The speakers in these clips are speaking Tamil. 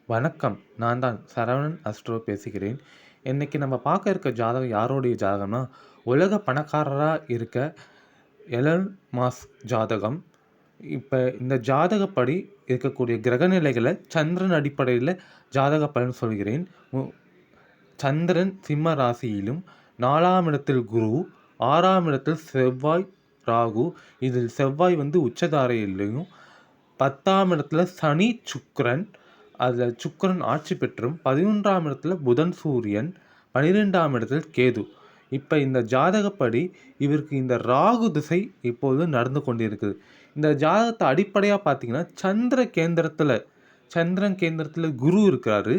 வணக்கம். நான் தான் சரவணன் அஸ்ட்ரோ பேசுகிறேன். இன்னைக்கு நம்ம பார்க்க இருக்க ஜாதகம் யாருடைய ஜாதகம்னா, உலக பணக்காரரா இருக்க எலன் மாஸ்க் ஜாதகம். இப்ப இந்த ஜாதகப்படி இருக்கக்கூடிய கிரகநிலைகள சந்திரன் அடிப்படையில ஜாதக பலன் சொல்கிறேன். மு சந்திரன் சிம்ம ராசியிலும், 4ஆம் இடத்தில் குரு, 6ஆம் இடத்தில் செவ்வாய், ராகு. இதில் செவ்வாய் உச்சதாரையிலும், 10ஆம் இடத்துல சனி, சுக்கிரன். அதில் சுக்கிரன் ஆட்சி பெற்றும், 11ஆம் இடத்துல புதன், சூரியன், 12ஆம் இடத்தில் கேது. இப்போ இந்த ஜாதகப்படி இவருக்கு இந்த ராகு திசை இப்போது நடந்து கொண்டிருக்குது. இந்த ஜாதகத்தை அடிப்படையாக பார்த்தீங்கன்னா, சந்திரன் கேந்திரத்தில் குரு இருக்காரு.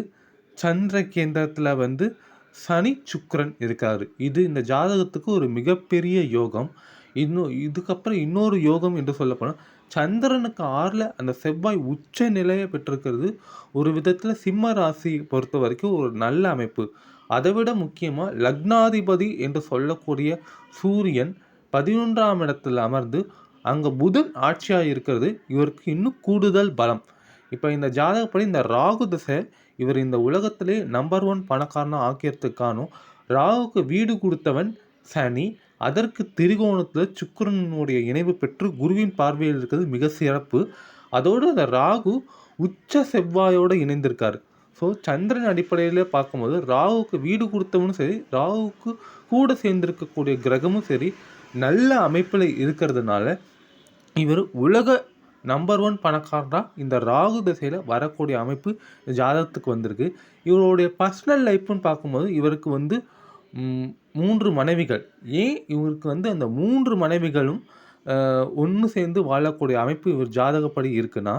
சந்திர கேந்திரத்தில் சனி, சுக்கிரன் இருக்காரு. இது இந்த ஜாதகத்துக்கு ஒரு மிகப்பெரிய யோகம். இதுக்கப்புறம் இன்னொரு யோகம் என்று சொல்லப்போனால், சந்திரனுக்கு 6ல் அந்த செவ்வாய் உச்ச நிலையை பெற்றிருக்கிறது ஒரு விதத்தில் சிம்ம ராசி பொறுத்த வரைக்கும் ஒரு நல்ல அமைப்பு. அதை விட முக்கியமாக லக்னாதிபதி என்று சொல்லக்கூடிய சூரியன் 11ஆம் இடத்தில் அமர்ந்து அங்கே புதன் ஆட்சியாக இருக்கிறது இவருக்கு இன்னும் கூடுதல் பலம். இப்போ இந்த ஜாதகப்படி இந்த ராகு திசை இவர் இந்த உலகத்திலே நம்பர் 1 பணக்காரனாக ஆக்கியறதுக்கானும், ராகுக்கு வீடு கொடுத்தவன் சனி, அதற்கு திரிகோணத்தில் சுக்கிரனுடைய இணைவு பெற்று குருவின் பார்வையில் இருக்கிறது மிக சிறப்பு. அதோடு அந்த ராகு உச்ச செவ்வாயோடு இணைந்திருக்காரு. ஸோ சந்திரன் அடிப்படையில் பார்க்கும்போது ராகுக்கு வீடு கொடுத்தவனும் சரி, ராகுக்கு கூட சேர்ந்திருக்கக்கூடிய கிரகமும் சரி நல்ல அமைப்பில் இருக்கிறதுனால இவர் உலக நம்பர் 1 பணக்காரராக இந்த ராகு திசையில் வரக்கூடிய அமைப்பு ஜாதகத்துக்கு வந்திருக்கு. இவருடைய பர்சனல் லைஃப்னு பார்க்கும்போது இவருக்கு 3 மனைவிகள். ஏன் இவருக்கு அந்த 3 மனைவிகளும் ஒன்று சேர்ந்து வாழக்கூடிய அமைப்பு இவர் ஜாதகப்படி இருக்குன்னா,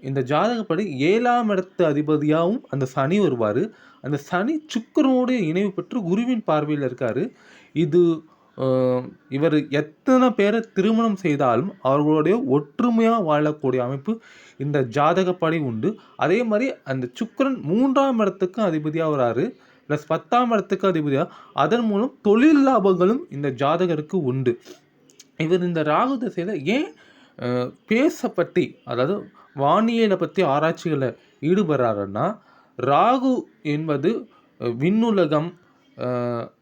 இந்த ஜாதகப்படி 7ஆம் இடத்து அதிபதியாகவும் அந்த சனி வருவார். அந்த சனி சுக்கிரனோடு இணைவு பெற்று குருவின் பார்வையில் இருக்கார். இது இவர் எத்தனை பேரை திருமணம் செய்தாலும் அவர்களுடைய ஒற்றுமையாக வாழக்கூடிய அமைப்பு இந்த ஜாதகப்படி உண்டு. அதே மாதிரி அந்த சுக்கிரன் 3ஆம் இடத்துக்கு அதிபதியாக வராரு, ப்ளஸ் 10ஆம் இடத்துக்கு அதிபதியாக. அதன் மூலம் தொழில் லாபங்களும் இந்த ஜாதகருக்கு உண்டு. இவர் இந்த ராகு திசையில் ஏன் பேசப்பட்டி, அதாவது வானியலை பற்றி ஆராய்ச்சிகளை ஈடுபடுறாருன்னா, ராகு என்பது விண்ணுலகம்,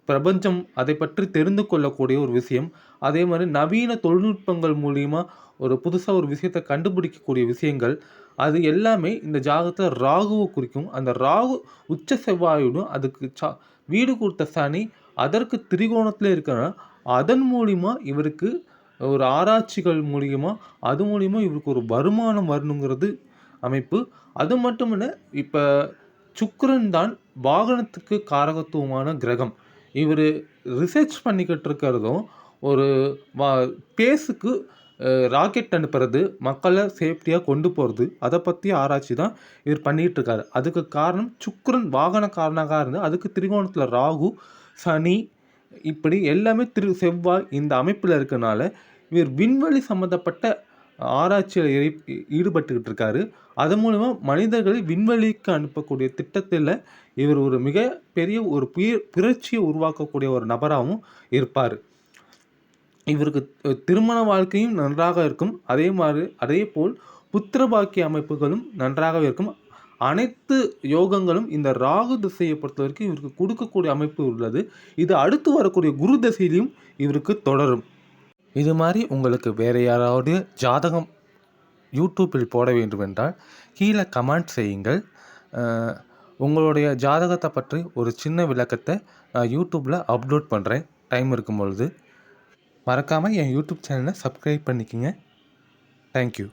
பிரபஞ்சம் அதை பற்றி தெரிந்து கொள்ளக்கூடிய ஒரு விஷயம். அதே மாதிரி நவீன தொழில்நுட்பங்கள் மூலிமா ஒரு புதுசாக ஒரு விஷயத்தை கண்டுபிடிக்கக்கூடிய விஷயங்கள், அது எல்லாமே இந்த ஜாதகத்தில் ராகுவை குறிக்கும். அந்த ராகு உச்ச செவ்வாயுடன் அதுக்கு வீடு கொடுத்த சனி அதற்கு திரிகோணத்தில் இருக்கிறனால அதன் மூலிமா இவருக்கு ஒரு ஆராய்ச்சிகள் மூலியமாக அது மூலிமா இவருக்கு ஒரு வருமானம் வரணுங்கிறது அமைப்பு. அது மட்டும் இல்லை, இப்போ சுக்கிரன் தான் வாகனத்துக்கு காரகத்துவமான கிரகம். இவர் ரிசர்ச் பண்ணிக்கிட்டு இருக்கிறதும் ஒரு பேஸுக்கு ராக்கெட் அனுப்புறது, மக்களை சேஃப்டியாக கொண்டு போகிறது, அதை பற்றி ஆராய்ச்சி தான் இவர் பண்ணிகிட்டு இருக்காரு. அதுக்கு காரணம் சுக்கிரன் வாகனக்காரனாக இருந்து அதுக்கு திரிகோணத்தில் ராகு, சனி, இப்படி எல்லாமே செவ்வாய் இந்த அமைப்பில் இருக்கனால இவர் விண்வெளி சம்மந்தப்பட்ட ஆராய்ச்சியில் ஈடுபட்டுக்கிட்டு இருக்காரு. அதன் மூலமா மனிதர்களை விண்வெளிக்கு அனுப்பக்கூடிய திட்டத்தில் இவர் ஒரு மிக பெரிய ஒரு புரட்சியை உருவாக்கக்கூடிய ஒரு நபராகவும் இருப்பார். இவருக்கு திருமண வாழ்க்கையும் நன்றாக இருக்கும். அதே போல் புத்திர பாக்கிய அமைப்புகளும் நன்றாகவே இருக்கும். அனைத்து யோகங்களும் இந்த ராகு திசையை பொறுத்த வரைக்கும் இவருக்கு கொடுக்கக்கூடிய அமைப்பு உள்ளது. இது அடுத்து வரக்கூடிய குரு திசையிலையும் இவருக்கு தொடரும். இது மாதிரி உங்களுக்கு வேறு யாராவது ஜாதகம் யூடியூப்பில் போட வேண்டும் என்றால் கீழே கமெண்ட் செய்யுங்கள். உங்களுடைய ஜாதகத்தை பற்றி ஒரு சின்ன விளக்கத்தை நான் யூடியூப்பில் அப்லோட் பண்ணுறேன் டைம் இருக்கும் பொழுது. மறக்காமல் என் யூடியூப் சேனலை சப்ஸ்கிரைப் பண்ணிக்கோங்க. தேங்க்யூ.